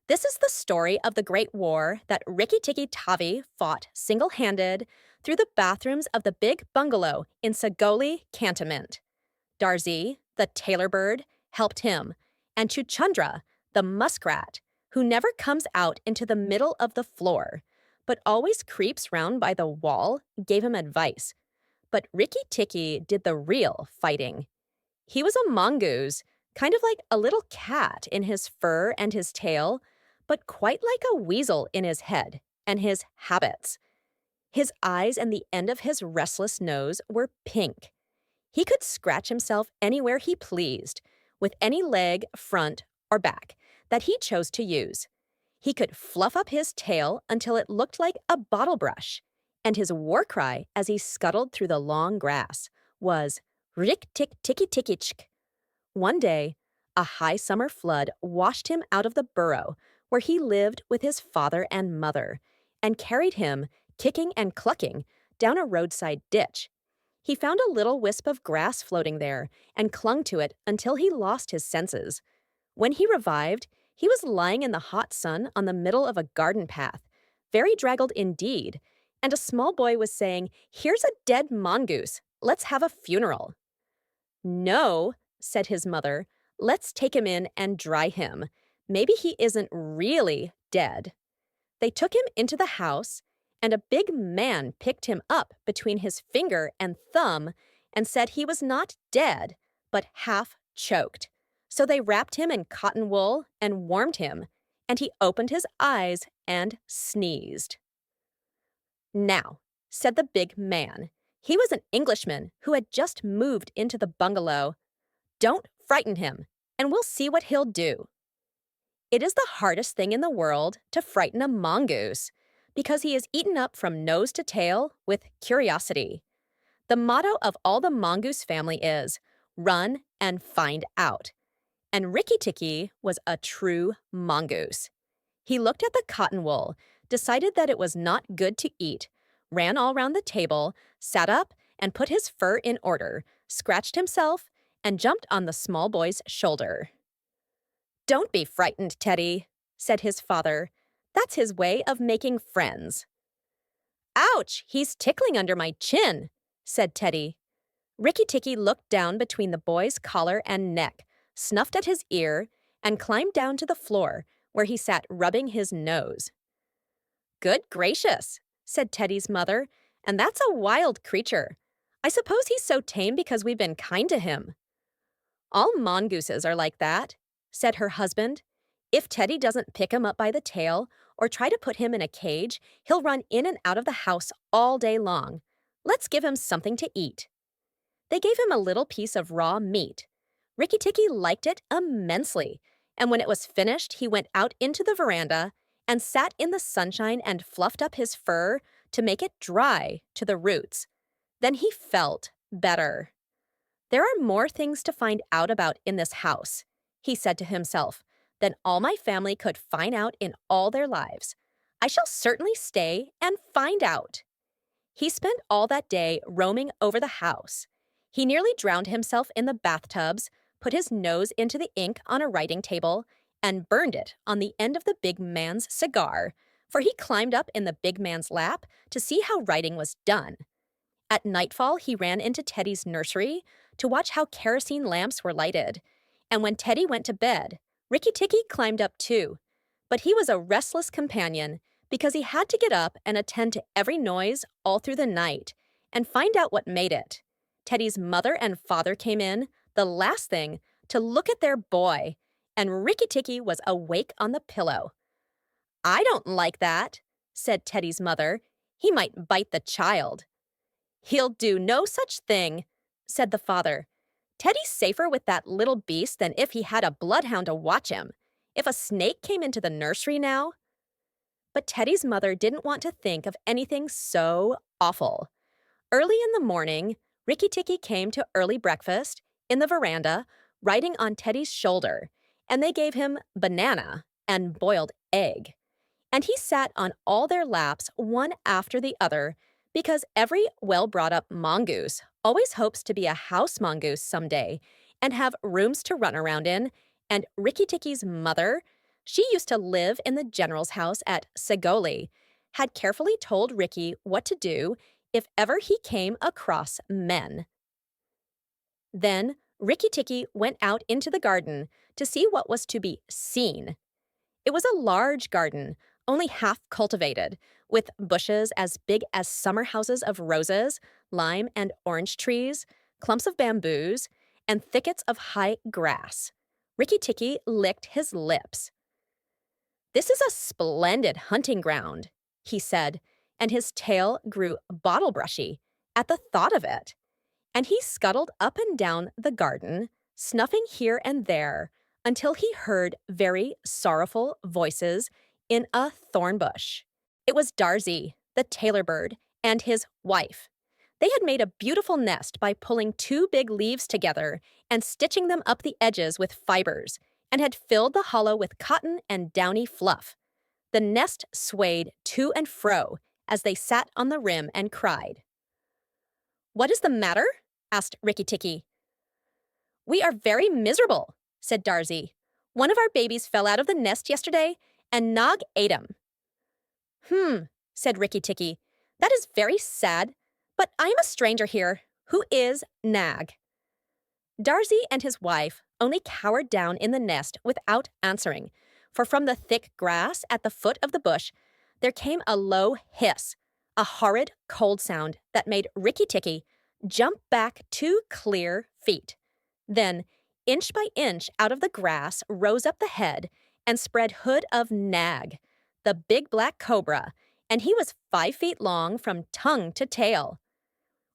This is the story of the Great War that Rikki Tikki Tavi fought single-handed through the bathrooms of the big bungalow in Sagoli Cantonment. Darzi, the tailor bird, helped him, and Chuchundra, the muskrat, who never comes out into the middle of the floor, but always creeps round by the wall, gave him advice. But Rikki Tikki did the real fighting. He was a mongoose, kind of like a little cat in his fur and his tail, but quite like a weasel in his head and his habits. His eyes and the end of his restless nose were pink. He could scratch himself anywhere he pleased, with any leg, front, or back that he chose to use. He could fluff up his tail until it looked like a bottle brush, and his war cry as he scuttled through the long grass was Rik tik tiki tikichk. One day, a high summer flood washed him out of the burrow where he lived with his father and mother, and carried him, kicking and clucking, down a roadside ditch. He found a little wisp of grass floating there and clung to it until he lost his senses. When he revived, he was lying in the hot sun on the middle of a garden path, very draggled indeed, and a small boy was saying, "Here's a dead mongoose. Let's have a funeral." "No," said his mother. "Let's take him in and dry him. Maybe he isn't really dead." They took him into the house, and a big man picked him up between his finger and thumb and said he was not dead, but half choked. So they wrapped him in cotton wool and warmed him, and he opened his eyes and sneezed. "Now," said the big man. He was an Englishman who had just moved into the bungalow. "Don't frighten him, and we'll see what he'll do." It is the hardest thing in the world to frighten a mongoose, because he is eaten up from nose to tail with curiosity. The motto of all the mongoose family is, "Run and find out." And Rikki Tikki was a true mongoose. He looked at the cotton wool, decided that it was not good to eat, ran all round the table, sat up and put his fur in order, scratched himself, and jumped on the small boy's shoulder. "Don't be frightened, Teddy," said his father. "That's his way of making friends." "Ouch, he's tickling under my chin," said Teddy. Rikki Tikki looked down between the boy's collar and neck, snuffed at his ear, and climbed down to the floor, where he sat rubbing his nose. "Good gracious," said Teddy's mother, "and that's a wild creature. I suppose he's so tame because we've been kind to him." "All mongooses are like that," said her husband. "If Teddy doesn't pick him up by the tail or try to put him in a cage, he'll run in and out of the house all day long. Let's give him something to eat." They gave him a little piece of raw meat. Rikki Tikki liked it immensely, and when it was finished, he went out into the veranda and sat in the sunshine and fluffed up his fur to make it dry to the roots. Then he felt better. "There are more things to find out about in this house," he said to himself, "than all my family could find out in all their lives. I shall certainly stay and find out." He spent all that day roaming over the house. He nearly drowned himself in the bathtubs, put his nose into the ink on a writing table, and burned it on the end of the big man's cigar, for he climbed up in the big man's lap to see how writing was done. At nightfall, he ran into Teddy's nursery to watch how kerosene lamps were lighted. And when Teddy went to bed, Rikki Tikki climbed up too. But he was a restless companion because he had to get up and attend to every noise all through the night and find out what made it. Teddy's mother and father came in, the last thing, to look at their boy, and Rikki Tikki was awake on the pillow. "I don't like that," said Teddy's mother. "He might bite the child." "He'll do no such thing," said the father. "Teddy's safer with that little beast than if he had a bloodhound to watch him. If a snake came into the nursery now—" But Teddy's mother didn't want to think of anything so awful. Early in the morning, Rikki Tikki came to early breakfast in the veranda, riding on Teddy's shoulder, and they gave him banana and boiled egg. And he sat on all their laps one after the other, because every well-brought-up mongoose always hopes to be a house mongoose someday and have rooms to run around in, and Rikki Tikki's mother, She used to live in the general's house at Segoli, had carefully told Rikki what to do if ever he came across men. Then Rikki Tikki went out into the garden to see what was to be seen. It was a large garden, only half cultivated, with bushes as big as summer houses of roses, lime and orange trees, clumps of bamboos, and thickets of high grass. Rikki Tikki licked his lips. "This is a splendid hunting ground," he said, and his tail grew bottle-brushy at the thought of it. And he scuttled up and down the garden, snuffing here and there, until he heard very sorrowful voices in a thorn bush. It was Darzy, the tailor bird, and his wife. They had made a beautiful nest by pulling two big leaves together and stitching them up the edges with fibers, and had filled the hollow with cotton and downy fluff. The nest swayed to and fro as they sat on the rim and cried. "What is the matter?" asked Rikki Tikki. "We are very miserable," said Darzy. "One of our babies fell out of the nest yesterday, and Nog ate him." Said Rikki Tikki. "That is very sad, but I am a stranger here. Who is Nag?" Darzy and his wife only cowered down in the nest without answering, for from the thick grass at the foot of the bush there came a low hiss, a horrid cold sound that made Rikki Tikki jump back 2 clear feet. Then, inch by inch out of the grass rose up the head and spread hood of Nag, the big black cobra, and he was 5 feet long from tongue to tail.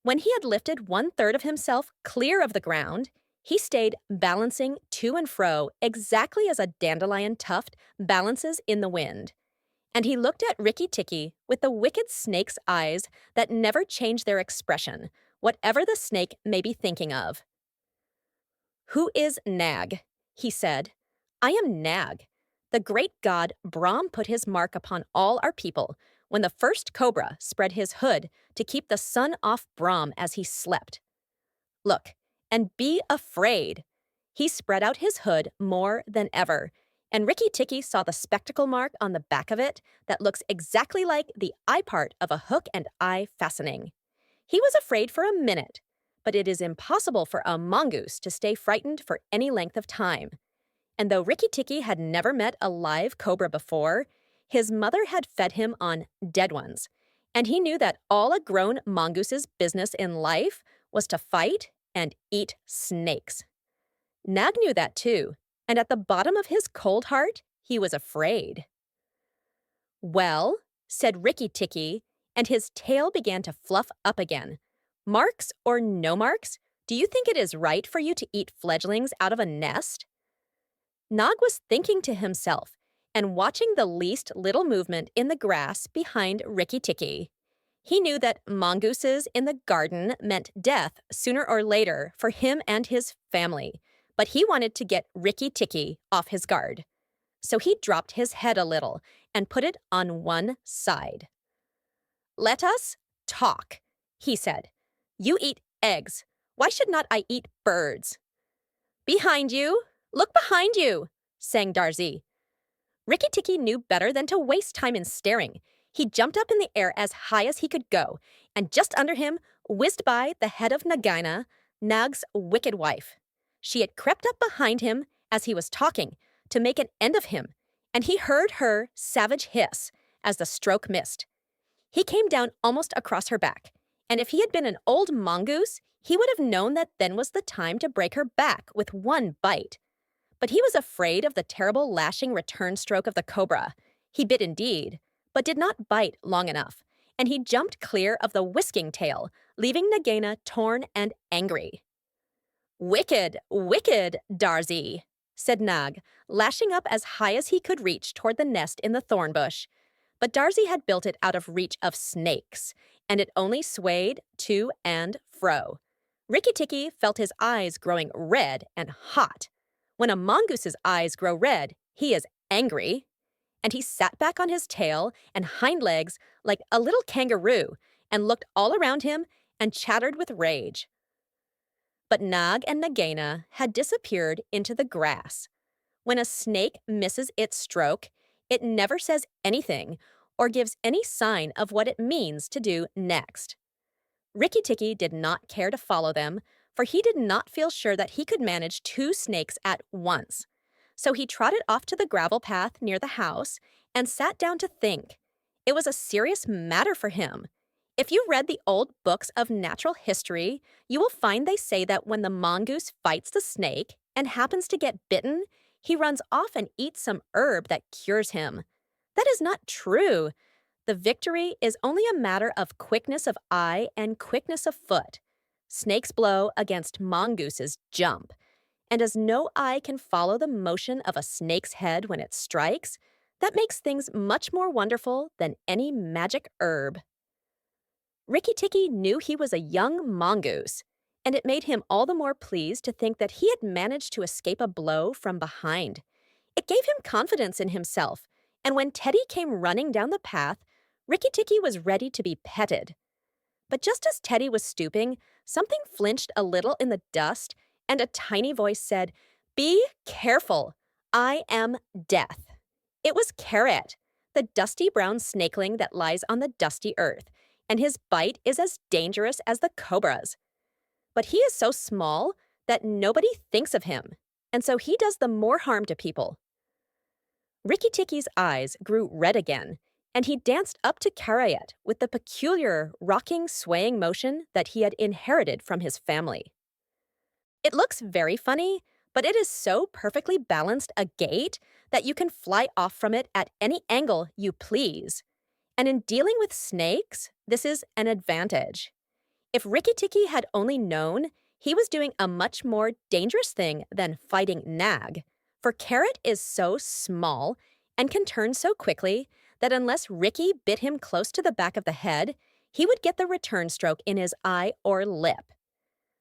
When he had lifted 1/3 of himself clear of the ground, he stayed balancing to and fro exactly as a dandelion tuft balances in the wind. And he looked at Rikki Tikki with the wicked snake's eyes that never change their expression, whatever the snake may be thinking of. "Who is Nag?" he said. "I am Nag. The great god Brahm put his mark upon all our people when the first cobra spread his hood to keep the sun off Brahm as he slept. Look, and be afraid." He spread out his hood more than ever, and Rikki Tikki saw the spectacle mark on the back of it that looks exactly like the eye part of a hook and eye fastening. He was afraid for a minute, but it is impossible for a mongoose to stay frightened for any length of time. And though Rikki Tikki had never met a live cobra before, his mother had fed him on dead ones, and he knew that all a grown mongoose's business in life was to fight and eat snakes. Nag knew that too, and at the bottom of his cold heart, he was afraid. "Well," said Rikki Tikki, and his tail began to fluff up again. "Marks or no marks, do you think it is right for you to eat fledglings out of a nest?" Nog was thinking to himself and watching the least little movement in the grass behind Rikki Tikki. He knew that mongooses in the garden meant death sooner or later for him and his family, but he wanted to get Rikki Tikki off his guard. So he dropped his head a little and put it on one side. "Let us talk," he said. "You eat eggs. Why should not I eat birds?" "Behind you! Look behind you!" sang Darzy. Rikki Tikki knew better than to waste time in staring. He jumped up in the air as high as he could go, and just under him whizzed by the head of Nagaina, Nag's wicked wife. She had crept up behind him as he was talking to make an end of him, and he heard her savage hiss as the stroke missed. He came down almost across her back, and if he had been an old mongoose, he would have known that then was the time to break her back with one bite. But he was afraid of the terrible lashing return stroke of the cobra. He bit indeed, but did not bite long enough, and he jumped clear of the whisking tail, leaving Nagaina torn and angry. "Wicked, wicked, Darzy," said Nag, lashing up as high as he could reach toward the nest in the thorn bush. But Darzy had built it out of reach of snakes, and it only swayed to and fro. Rikki Tikki felt his eyes growing red and hot. When a mongoose's eyes grow red, he is angry. And he sat back on his tail and hind legs like a little kangaroo and looked all around him and chattered with rage. But Nag and Nagaina had disappeared into the grass. When a snake misses its stroke, it never says anything or gives any sign of what it means to do next. Rikki Tikki did not care to follow them, for he did not feel sure that he could manage two snakes at once. So he trotted off to the gravel path near the house and sat down to think. It was a serious matter for him. If you read the old books of natural history, you will find they say that when the mongoose fights the snake and happens to get bitten, he runs off and eats some herb that cures him. That is not true. The victory is only a matter of quickness of eye and quickness of foot. Snakes blow against mongooses jump, and as no eye can follow the motion of a snake's head when it strikes, that makes things much more wonderful than any magic herb. Rikki Tikki knew he was a young mongoose, and it made him all the more pleased to think that he had managed to escape a blow from behind. It gave him confidence in himself, and when Teddy came running down the path, Rikki Tikki was ready to be petted. But just as Teddy was stooping, something flinched a little in the dust, and a tiny voice said, "Be careful! I am Death." It was Carrot, the dusty brown snakeling that lies on the dusty earth, and his bite is as dangerous as the cobra's. But he is so small that nobody thinks of him, and so he does the more harm to people. Rikki Tikki's eyes grew red again, and he danced up to Carrot with the peculiar, rocking, swaying motion that he had inherited from his family. It looks very funny, but it is so perfectly balanced a gait that you can fly off from it at any angle you please. And in dealing with snakes, this is an advantage. If Rikki Tikki had only known, he was doing a much more dangerous thing than fighting Nag, for Carrot is so small and can turn so quickly that unless Rikki bit him close to the back of the head, he would get the return stroke in his eye or lip.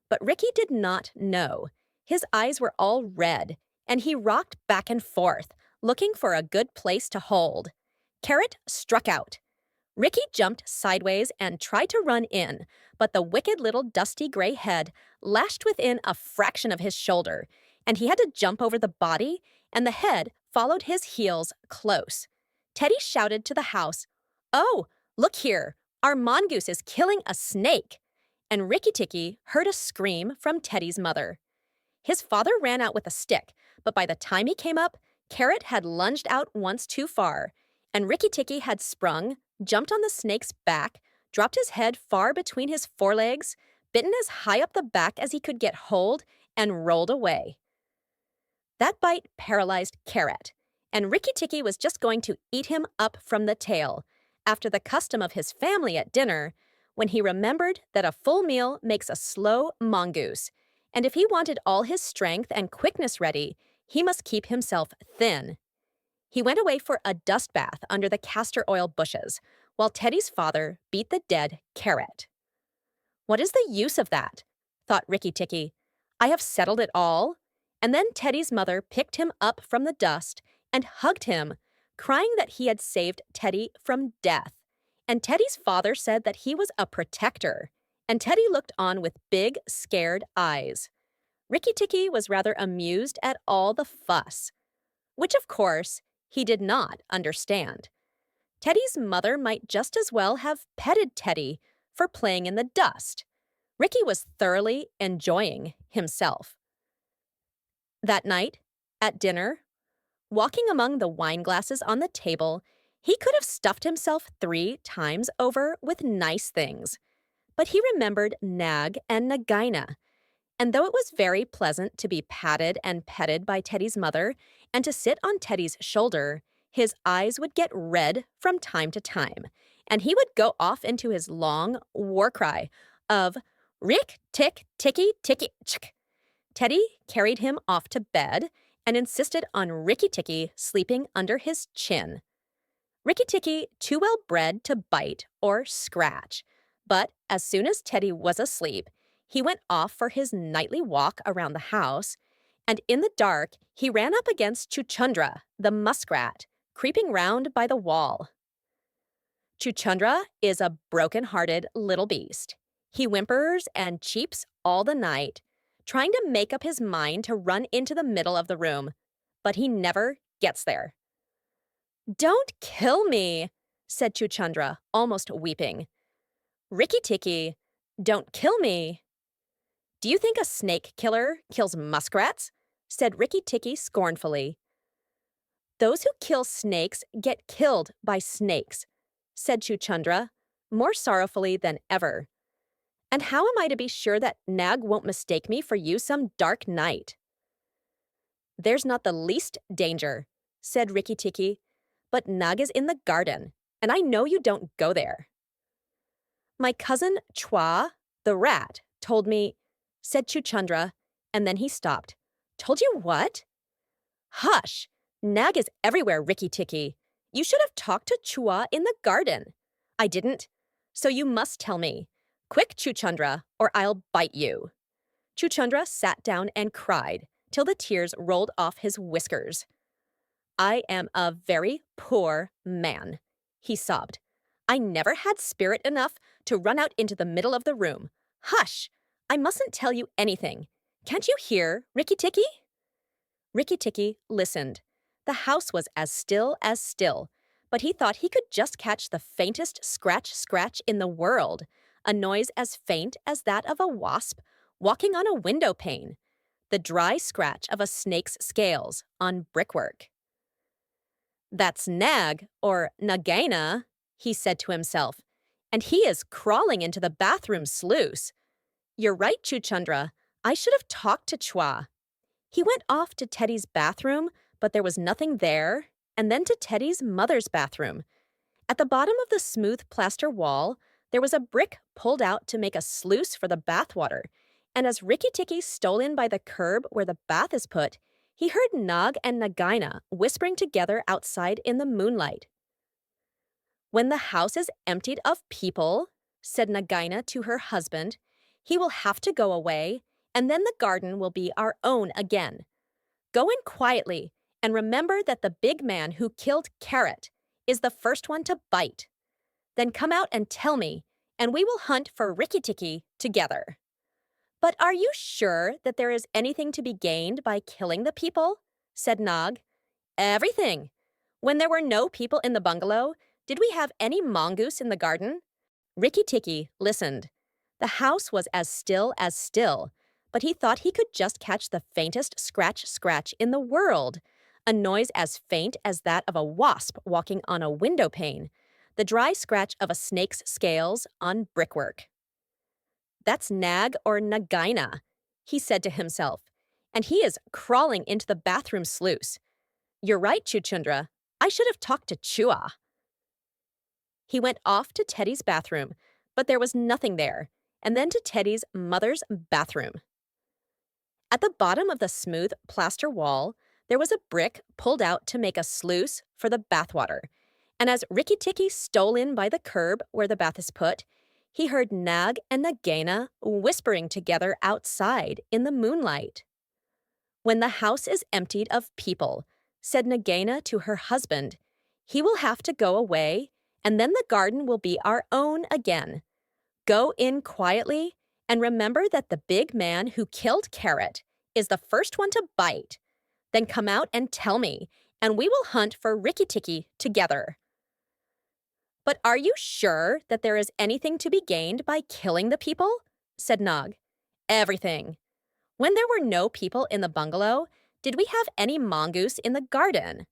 But Rikki did not know. His eyes were all red, and he rocked back and forth, looking for a good place to hold. Carrot struck out. Rikki jumped sideways and tried to run in, but the wicked little dusty gray head lashed within a fraction of his shoulder, and he had to jump over the body, and the head followed his heels close. Teddy shouted to the house, "Oh, look here, our mongoose is killing a snake!" And Rikki Tikki heard a scream from Teddy's mother. His father ran out with a stick, but by the time he came up, Carrot had lunged out once too far, and Rikki Tikki had sprung, jumped on the snake's back, dropped his head far between his forelegs, bitten as high up the back as he could get hold, and rolled away. That bite paralyzed Carrot, and Rikki Tikki was just going to eat him up from the tail, after the custom of his family at dinner, when he remembered that a full meal makes a slow mongoose, and if he wanted all his strength and quickness ready, he must keep himself thin. He went away for a dust bath under the castor oil bushes, while Teddy's father beat the dead Carrot. "What is the use of that?" thought Rikki Tikki. "I have settled it all." And then Teddy's mother picked him up from the dust and hugged him, crying that he had saved Teddy from death. And Teddy's father said that he was a protector, and Teddy looked on with big, scared eyes. Rikki Tikki was rather amused at all the fuss, which, of course, he did not understand. Teddy's mother might just as well have petted Teddy for playing in the dust. Rikki was thoroughly enjoying himself. That night, at dinner, walking among the wine glasses on the table, he could have stuffed himself 3 times over with nice things. But he remembered Nag and Nagaina, and though it was very pleasant to be patted and petted by Teddy's mother and to sit on Teddy's shoulder, his eyes would get red from time to time, and he would go off into his long war cry of "Rick, tick, ticky, ticky, chick." Teddy carried him off to bed and insisted on Rikki Tikki sleeping under his chin. Rikki Tikki too well bred to bite or scratch, but as soon as Teddy was asleep, he went off for his nightly walk around the house, and in the dark he ran up against Chuchundra, the muskrat, creeping round by the wall. Chuchundra is a broken-hearted little beast. He whimpers and cheeps all the night, trying to make up his mind to run into the middle of the room. but he never gets there. "Don't kill me," said Chuchundra, almost weeping. "Rikki Tikki, don't kill me." "Do you think a snake killer kills muskrats?" said Rikki Tikki scornfully. "Those who kill snakes get killed by snakes," said Chuchundra, more sorrowfully than ever. "And how am I to be sure that Nag won't mistake me for you some dark night?" "There's not the least danger," said Rikki Tikki, "but Nag is in the garden, and I know you don't go there." "My cousin Chua, the rat, told me," said Chuchundra, and then he stopped. "Told you what?" "Hush! Nag is everywhere, Rikki Tikki. You should have talked to Chua in the garden." "I didn't. So you must tell me. Quick, Chuchundra, or I'll bite you." Chuchundra sat down and cried till the tears rolled off his whiskers. "I am a very poor man," he sobbed. "I never had spirit enough to run out into the middle of the room. Hush! I mustn't tell you anything. Can't you hear, Rikki Tikki?" Rikki Tikki listened. The house was as still, but he thought he could just catch the faintest scratch in the world, a noise as faint as that of a wasp walking on a window pane, the dry scratch of a snake's scales on brickwork. "That's Nag, or Nagaina," he said to himself, "and he is crawling into the bathroom sluice. You're right, Chuchundra. I should have talked to Chua." He went off to Teddy's bathroom, but there was nothing there, and then to Teddy's mother's bathroom. At the bottom of the smooth plaster wall, there was a brick pulled out to make a sluice for the bathwater, and as Rikki Tikki stole in by the curb where the bath is put, he heard Nag and Nagaina whispering together outside in the moonlight. "When the house is emptied of people," said Nagaina to her husband, "he will have to go away, and then the garden will be our own again. Go in quietly, and remember that the big man who killed Carrot is the first one to bite. Then come out and tell me, and we will hunt for Rikki Tikki together." "But are you sure that there is anything to be gained by killing the people?" said Nag. "Everything. When there were no people in the bungalow, did we have any mongoose in the garden?" Rikki Tikki listened. The house was as still, but he thought he could just catch the faintest scratch in the world, a noise as faint as that of a wasp walking on a window pane, the dry scratch of a snake's scales on brickwork. "That's Nag or Nagaina," he said to himself, "and he is crawling into the bathroom sluice. You're right, Chuchundra. I should have talked to Chua." He went off to Teddy's bathroom, but there was nothing there, and then to Teddy's mother's bathroom. At the bottom of the smooth plaster wall, there was a brick pulled out to make a sluice for the bathwater, and as Rikki Tikki stole in by the curb where the bath is put, he heard Nag and Nagaina whispering together outside in the moonlight. "When the house is emptied of people," said Nagaina to her husband, "he will have to go away, and then the garden will be our own again. Go in quietly, and remember that the big man who killed Carrot is the first one to bite. Then come out and tell me, and we will hunt for Rikki Tikki together." "But are you sure that there is anything to be gained by killing the people?" said Nag. "Everything. When there were no people in the bungalow, did we have any mongoose in the garden?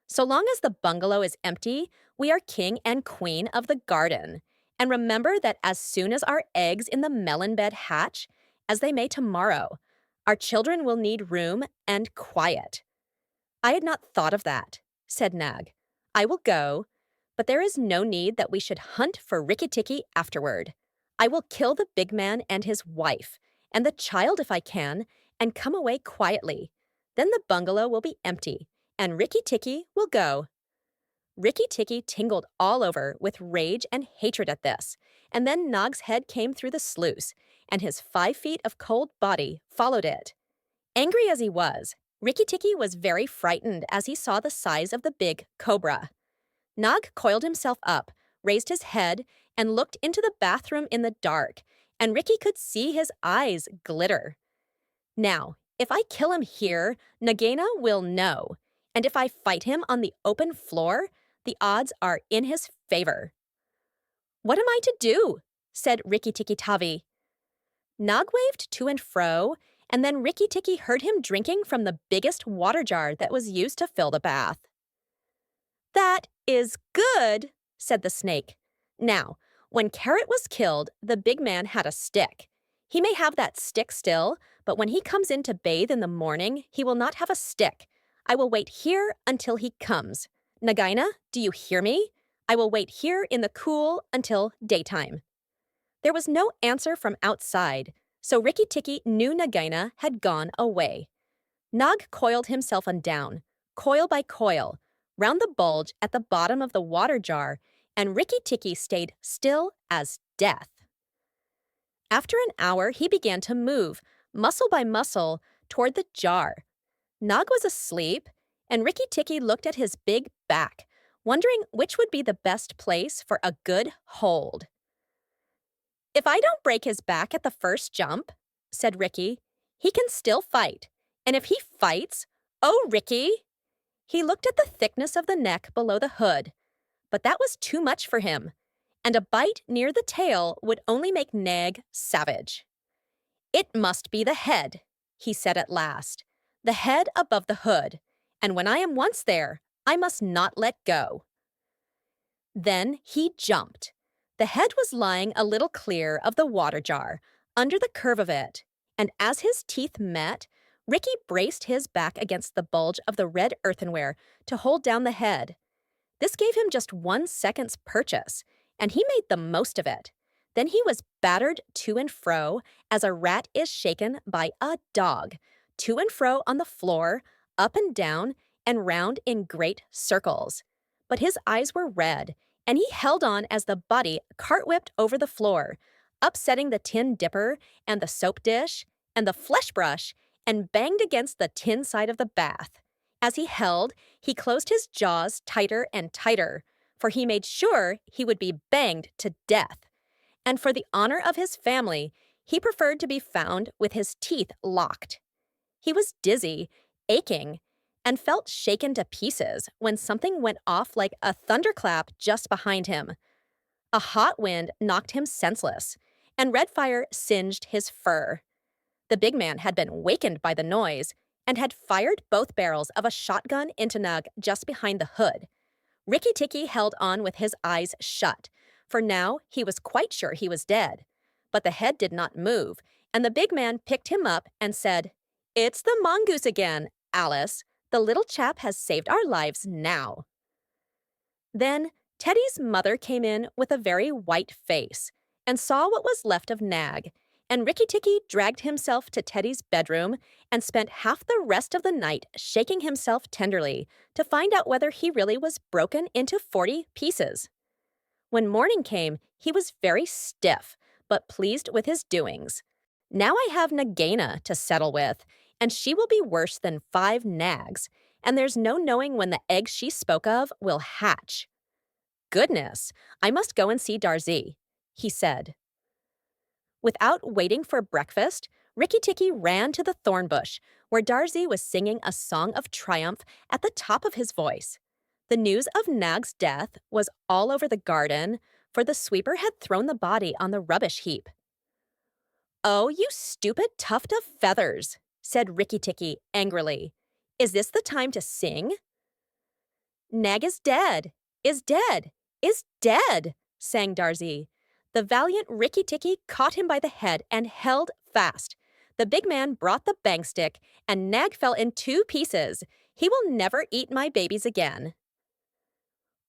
So long as the bungalow is empty, we are king and queen of the garden. And remember that as soon as our eggs in the melon bed hatch, as they may tomorrow, our children will need room and quiet." "I had not thought of that," said Nag. "I will go, but there is no need that we should hunt for Rikki Tikki afterward. I will kill the big man and his wife, and the child if I can, and come away quietly. Then the bungalow will be empty, and Rikki Tikki will go." Rikki Tikki tingled all over with rage and hatred at this, and then Nag's head came through the sluice, and his 5 feet of cold body followed it. Angry as he was, Rikki Tikki was very frightened as he saw the size of the big cobra. Nag coiled himself up, raised his head, and looked into the bathroom in the dark, and Rikki could see his eyes glitter. Now, If I kill him here, Nagaina will know. And if I fight him on the open floor, the odds are in his favor. What am I to do? Said Rikki Tikki Tavi. Nag waved to and fro, and then Rikki Tikki heard him drinking from the biggest water jar that was used to fill the bath. That is good, said the snake. Now, when Carrot was killed, the big man had a stick. He may have that stick still, but when he comes in to bathe in the morning, he will not have a stick. I will wait here until he comes. Nagaina, do you hear me? I will wait here in the cool until daytime. There was no answer from outside, so Rikki Tikki knew Nagaina had gone away. Nag coiled himself down, coil by coil, round the bulge at the bottom of the water jar, and Rikki Tikki stayed still as death. After an hour, he began to move, muscle by muscle, toward the jar. Nag was asleep, and Rikki Tikki looked at his big back, wondering which would be the best place for a good hold. If I don't break his back at the first jump, said Rikki, he can still fight. And if he fights, oh, Rikki! He looked at the thickness of the neck below the hood, but that was too much for him, and a bite near the tail would only make Nag savage. It must be the head, he said at last, the head above the hood, and when I am once there, I must not let go. Then he jumped. The head was lying a little clear of the water jar, under the curve of it, and as his teeth met, Rikki braced his back against the bulge of the red earthenware to hold down the head. This gave him just 1 second's purchase, and he made the most of it. Then he was battered to and fro as a rat is shaken by a dog, to and fro on the floor, up and down, and round in great circles. But his eyes were red, and he held on as the body cartwhipped over the floor, upsetting the tin dipper and the soap dish and the flesh brush, and banged against the tin side of the bath. As he held, he closed his jaws tighter and tighter, for he made sure he would be banged to death. And for the honor of his family, he preferred to be found with his teeth locked. He was dizzy, aching, and felt shaken to pieces when something went off like a thunderclap just behind him. A hot wind knocked him senseless, and red fire singed his fur. The big man had been wakened by the noise and had fired both barrels of a shotgun into Nag just behind the hood. Rikki Tikki held on with his eyes shut, for now he was quite sure he was dead. But the head did not move, and the big man picked him up and said, "It's the mongoose again, Alice. The little chap has saved our lives now." Then Teddy's mother came in with a very white face and saw what was left of Nag, and Rikki Tikki dragged himself to Teddy's bedroom and spent half the rest of the night shaking himself tenderly to find out whether he really was broken into 40 pieces. When morning came, he was very stiff, but pleased with his doings. Now I have Nagaina to settle with, and she will be worse than 5 nags, and there's no knowing when the egg she spoke of will hatch. Goodness, I must go and see Darzee, he said. Without waiting for breakfast, Rikki Tikki ran to the thorn bush, where Darzee was singing a song of triumph at the top of his voice. The news of Nag's death was all over the garden, for the sweeper had thrown the body on the rubbish heap. "Oh, you stupid tuft of feathers," said Rikki Tikki angrily. "Is this the time to sing?" "Nag is dead, is dead, is dead," sang Darzee. The valiant Rikki Tikki caught him by the head and held fast. The big man brought the bang stick, and Nag fell in 2 pieces. He will never eat my babies again.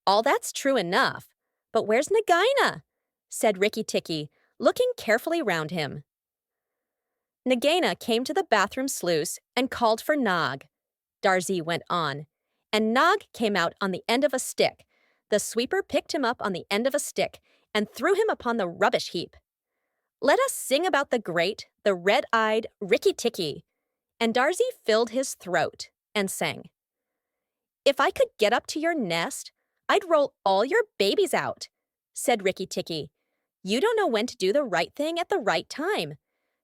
"All that's true enough, but where's Nagaina?" said Rikki Tikki, looking carefully round him. Nagaina came to the bathroom sluice and called for Nag. Darzee went on, and Nag came out on the end of a stick. The sweeper picked him up on the end of a stick and threw him upon the rubbish heap. "Let us sing about the great, the red-eyed Rikki Tikki." And Darzee filled his throat and sang. "If I could get up to your nest, I'd roll all your babies out," said Rikki Tikki. "You don't know when to do the right thing at the right time.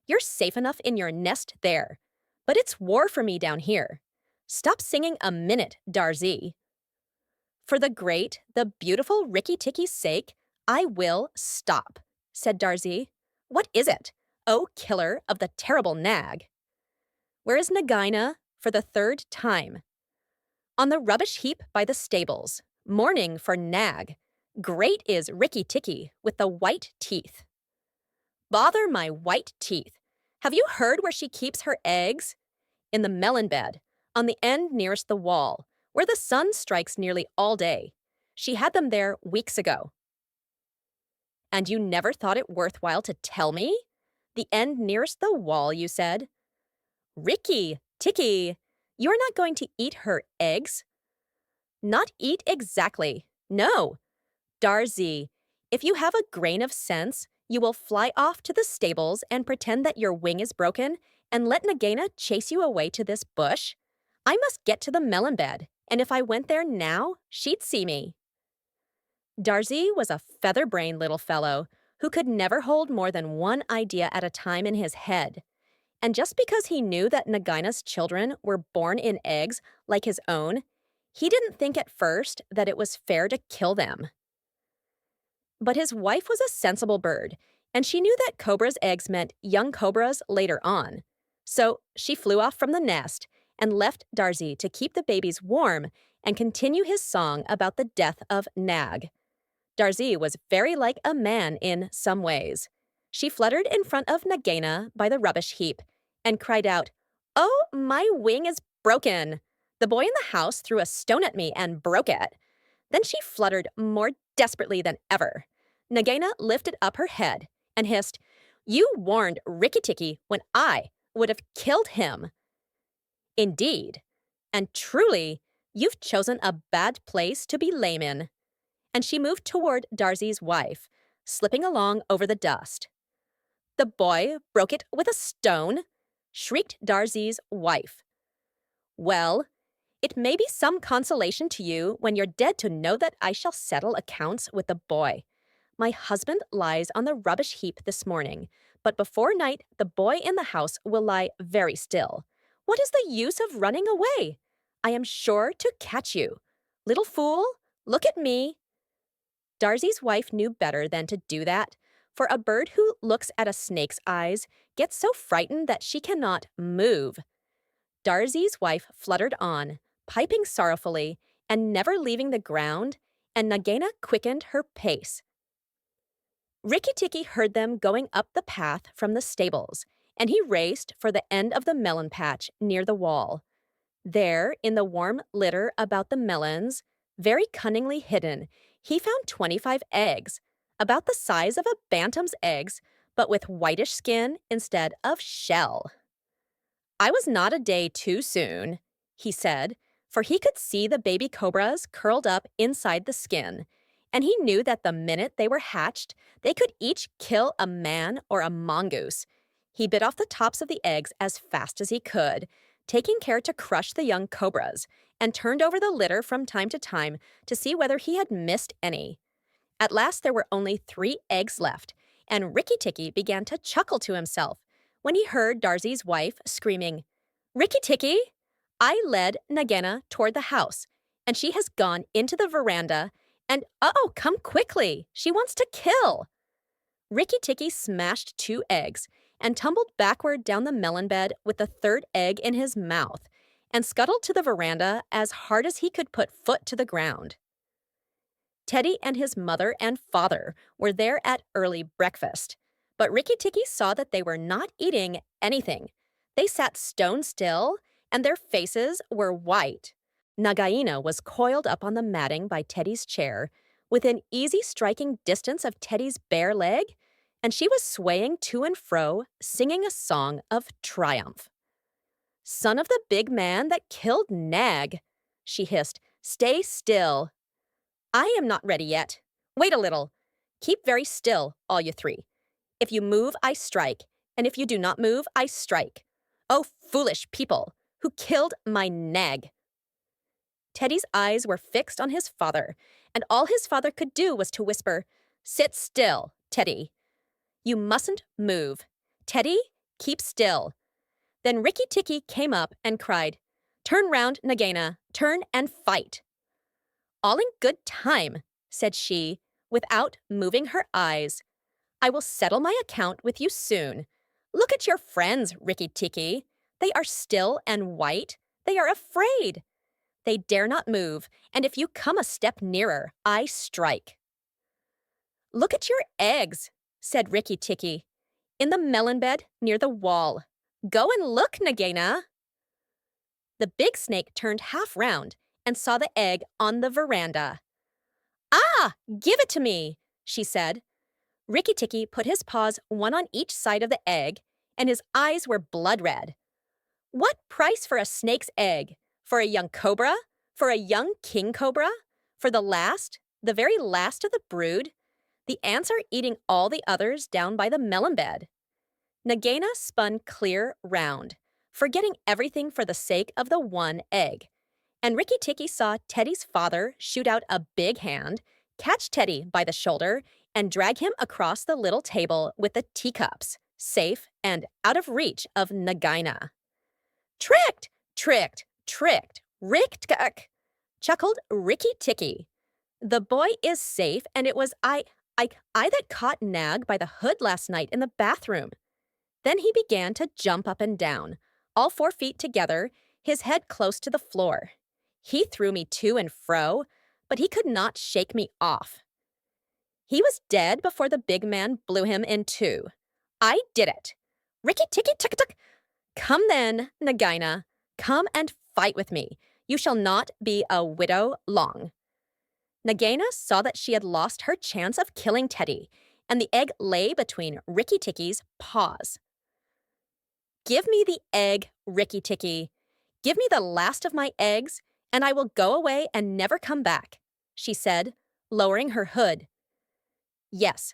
You're safe enough in your nest there. But it's war for me down here. Stop singing a minute, Darzy. For the beautiful Rikki Tikki's sake, I will stop, said Darzy. What is it? Oh, killer of the terrible nag. Where is Nagaina for the third time? On the rubbish heap by the stables, mourning for nag. Great is Rikki Tikki with the white teeth. Bother my white teeth. Have you heard where she keeps her eggs? In the melon bed, on the end nearest the wall, where the sun strikes nearly all day. She had them there weeks ago. And you never thought it worthwhile to tell me? The end nearest the wall, you said. Rikki Tikki, you are not going to eat her eggs? Not eat exactly. No. Darzy, if you have a grain of sense, you will fly off to the stables and pretend that your wing is broken and let Nagaina chase you away to this bush. I must get to the melon bed, and if I went there now, she'd see me. Darzy was a feather-brained little fellow who could never hold more than one idea at a time in his head. And just because he knew that Nagaina's children were born in eggs like his own, he didn't think at first that it was fair to kill them. But his wife was a sensible bird, and she knew that cobra's eggs meant young cobras later on. So she flew off from the nest and left Darzy to keep the babies warm and continue his song about the death of Nag. Darzy was very like a man in some ways. She fluttered in front of Nagaina by the rubbish heap and cried out, "Oh, my wing is broken! The boy in the house threw a stone at me and broke it." Then she fluttered more desperately than ever. Nagaina lifted up her head and hissed, "You warned Rikki Tikki when I would have killed him." Indeed, and truly, you've chosen a bad place to be lame in. And she moved toward Darzy's wife, slipping along over the dust. The boy broke it with a stone, shrieked Darzy's wife. Well, it may be some consolation to you when you're dead to know that I shall settle accounts with the boy. My husband lies on the rubbish heap this morning, but before night the boy in the house will lie very still. What is the use of running away? I am sure to catch you. Little fool, look at me. Darzy's wife knew better than to do that, for a bird who looks at a snake's eyes gets so frightened that she cannot move. Darzy's wife fluttered on, piping sorrowfully and never leaving the ground, and Nagaina quickened her pace. Rikki Tikki heard them going up the path from the stables, and he raced for the end of the melon patch near the wall. There, in the warm litter about the melons, very cunningly hidden, he found 25 eggs, about the size of a bantam's eggs, but with whitish skin instead of shell. I was not a day too soon, he said, for he could see the baby cobras curled up inside the skin, and he knew that the minute they were hatched, they could each kill a man or a mongoose. He bit off the tops of the eggs as fast as he could, taking care to crush the young cobras, and turned over the litter from time to time to see whether he had missed any. At last there were only 3 eggs left, and Rikki Tikki began to chuckle to himself when he heard Darzy's wife screaming, "Rikki Tikki!" I led Nagaina toward the house, and she has gone into the veranda, and oh, come quickly, she wants to kill. Rikki Tikki smashed 2 eggs and tumbled backward down the melon bed with the 3rd egg in his mouth, and scuttled to the veranda as hard as he could put foot to the ground. Teddy and his mother and father were there at early breakfast, but Rikki Tikki saw that they were not eating anything. They sat stone still, and their faces were white. Nagaina was coiled up on the matting by Teddy's chair, within easy striking distance of Teddy's bare leg, and she was swaying to and fro, singing a song of triumph. "Son of the big man that killed Nag," she hissed, "stay still. I am not ready yet. Wait a little. Keep very still, all you 3. If you move, I strike, and if you do not move, I strike. Oh, foolish people, who killed my Nag." Teddy's eyes were fixed on his father, and all his father could do was to whisper, "Sit still, Teddy. You mustn't move. Teddy, keep still." Then Rikki Tikki came up and cried, "Turn round, Nagaina, turn and fight." "All in good time," said she, without moving her eyes. "I will settle my account with you soon. Look at your friends, Rikki Tikki. They are still and white. They are afraid. They dare not move, and if you come a step nearer, I strike." "Look at your eggs," said Rikki Tikki, "in the melon bed near the wall. Go and look, Nagaina." The big snake turned half round and saw the egg on the veranda. "Ah, give it to me," she said. Rikki Tikki put his paws one on each side of the egg, and his eyes were blood red. "What price for a snake's egg? For a young cobra? For a young king cobra? For the very last of the brood? The ants are eating all the others down by the melon bed." Nagaina spun clear round, forgetting everything for the sake of the one egg. And Rikki Tikki saw Teddy's father shoot out a big hand, catch Teddy by the shoulder, and drag him across the little table with the teacups, safe and out of reach of Nagaina. "Tricked! Tricked! Tricked! Ricked!" chuckled Rikki Tikki. "The boy is safe, and it was I that caught Nag by the hood last night in the bathroom." Then he began to jump up and down, all 4 feet together, his head close to the floor. He threw me to and fro, but he could not shake me off. He was dead before the big man blew him in two. I did it. Rikki Tikki Tuk. Come then, Nagaina. Come and fight with me. You shall not be a widow long. Nagaina saw that she had lost her chance of killing Teddy, and the egg lay between Rikki Tikki's paws. "Give me the egg, Rikki Tikki. Give me the last of my eggs, and I will go away and never come back," she said, lowering her hood. "Yes,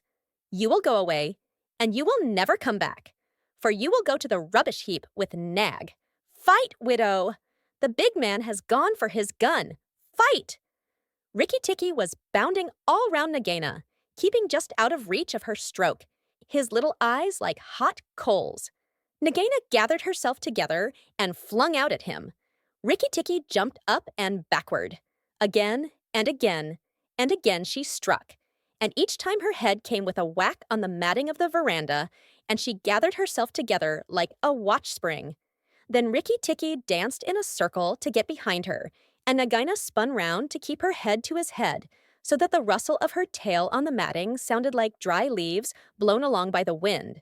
you will go away, and you will never come back, for you will go to the rubbish heap with Nag. Fight, widow! The big man has gone for his gun. Fight!" Rikki Tikki was bounding all round Nagaina, keeping just out of reach of her stroke, his little eyes like hot coals. Nagaina gathered herself together and flung out at him. Rikki Tikki jumped up and backward. Again and again and again she struck, and each time her head came with a whack on the matting of the veranda, and she gathered herself together like a watch spring. Then Rikki Tikki danced in a circle to get behind her, and Nagaina spun round to keep her head to his head, so that the rustle of her tail on the matting sounded like dry leaves blown along by the wind.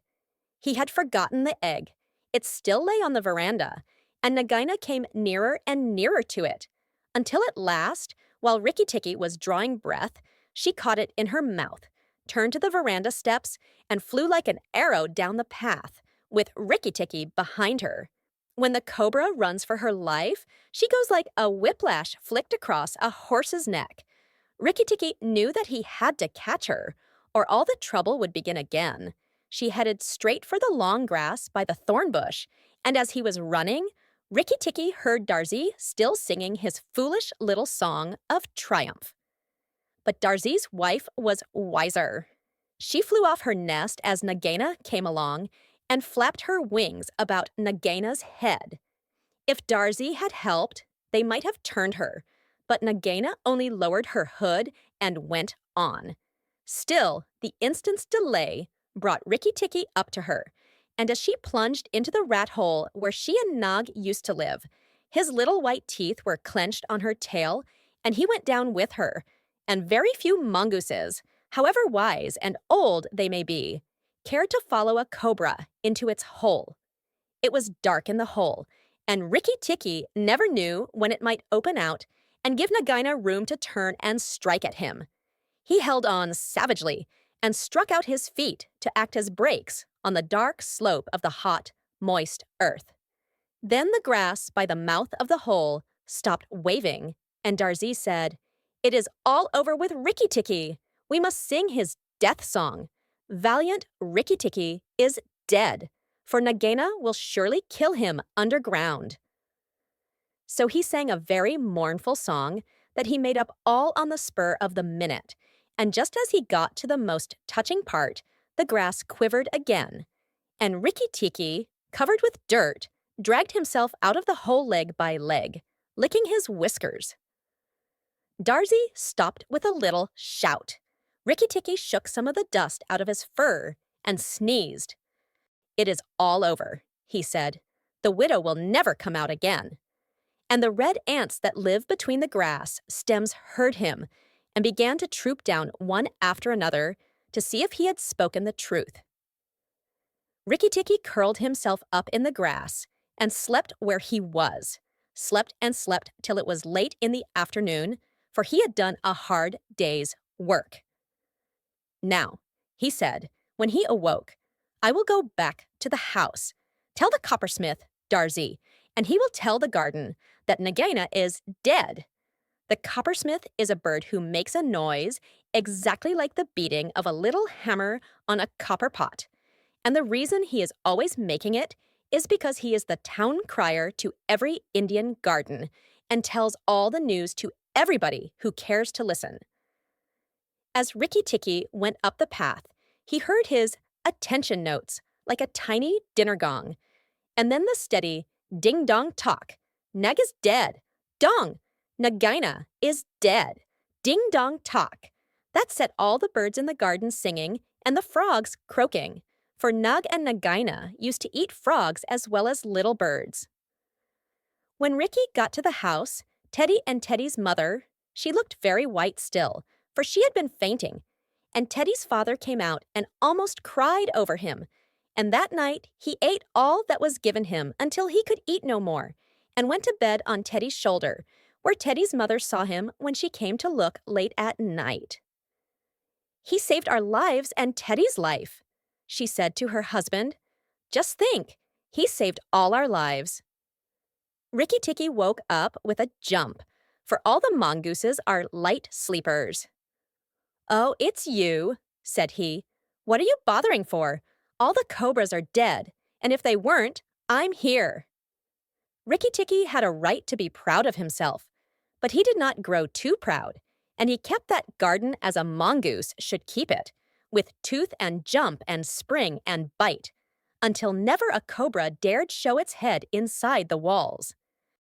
He had forgotten the egg. It still lay on the veranda, and Nagaina came nearer and nearer to it, until at last, while Rikki Tikki was drawing breath, she caught it in her mouth, turned to the veranda steps, and flew like an arrow down the path, with Rikki Tikki behind her. When the cobra runs for her life, she goes like a whiplash flicked across a horse's neck. Rikki Tikki knew that he had to catch her, or all the trouble would begin again. She headed straight for the long grass by the thorn bush, and as he was running, Rikki Tikki heard Darzee still singing his foolish little song of triumph. But Darzee's wife was wiser. She flew off her nest as Nagaina came along and flapped her wings about Nagaina's head. If Darzee had helped, they might have turned her, but Nagaina only lowered her hood and went on. Still, the instant's delay brought Rikki Tikki up to her, and as she plunged into the rat hole where she and Nag used to live, his little white teeth were clenched on her tail, and he went down with her, and very few mongooses, however wise and old they may be, cared to follow a cobra into its hole. It was dark in the hole, and Rikki Tikki never knew when it might open out and give Nagaina room to turn and strike at him. He held on savagely and struck out his feet to act as brakes on the dark slope of the hot, moist earth. Then the grass by the mouth of the hole stopped waving, and Darzee said, "It is all over with Rikki Tikki. We must sing his death song. Valiant Rikki Tikki is dead, for Nagaina will surely kill him underground." So he sang a very mournful song that he made up all on the spur of the minute, and just as he got to the most touching part, the grass quivered again, and Rikki Tikki, covered with dirt, dragged himself out of the hole leg by leg, licking his whiskers. Darzy stopped with a little shout. Rikki Tikki shook some of the dust out of his fur and sneezed. "It is all over," he said. "The widow will never come out again." And the red ants that live between the grass stems heard him and began to troop down one after another to see if he had spoken the truth. Rikki Tikki curled himself up in the grass and slept where he was, slept and slept till it was late in the afternoon, for he had done a hard day's work. "Now," he said, when he awoke, "I will go back to the house. Tell the coppersmith, Darzy, and he will tell the garden that Nagaina is dead." The coppersmith is a bird who makes a noise exactly like the beating of a little hammer on a copper pot. And the reason he is always making it is because he is the town crier to every Indian garden and tells all the news to everybody who cares to listen. As Rikki Tikki went up the path, he heard his attention notes like a tiny dinner gong, and then the steady ding-dong talk. "Nag is dead. Dong! Nagaina is dead. Ding-dong talk." That set all the birds in the garden singing and the frogs croaking, for Nug and Nagaina used to eat frogs as well as little birds. When Rikki got to the house, Teddy and Teddy's mother, she looked very white still, for she had been fainting, and Teddy's father came out and almost cried over him. And that night he ate all that was given him until he could eat no more, and went to bed on Teddy's shoulder, where Teddy's mother saw him when she came to look late at night. "He saved our lives and Teddy's life," she said to her husband. "Just think, he saved all our lives." Rikki Tikki woke up with a jump, for all the mongooses are light sleepers. "Oh, it's you," said he. "What are you bothering for? All the cobras are dead, and if they weren't, I'm here." Rikki Tikki had a right to be proud of himself, but he did not grow too proud, and he kept that garden as a mongoose should keep it, with tooth and jump and spring and bite, until never a cobra dared show its head inside the walls.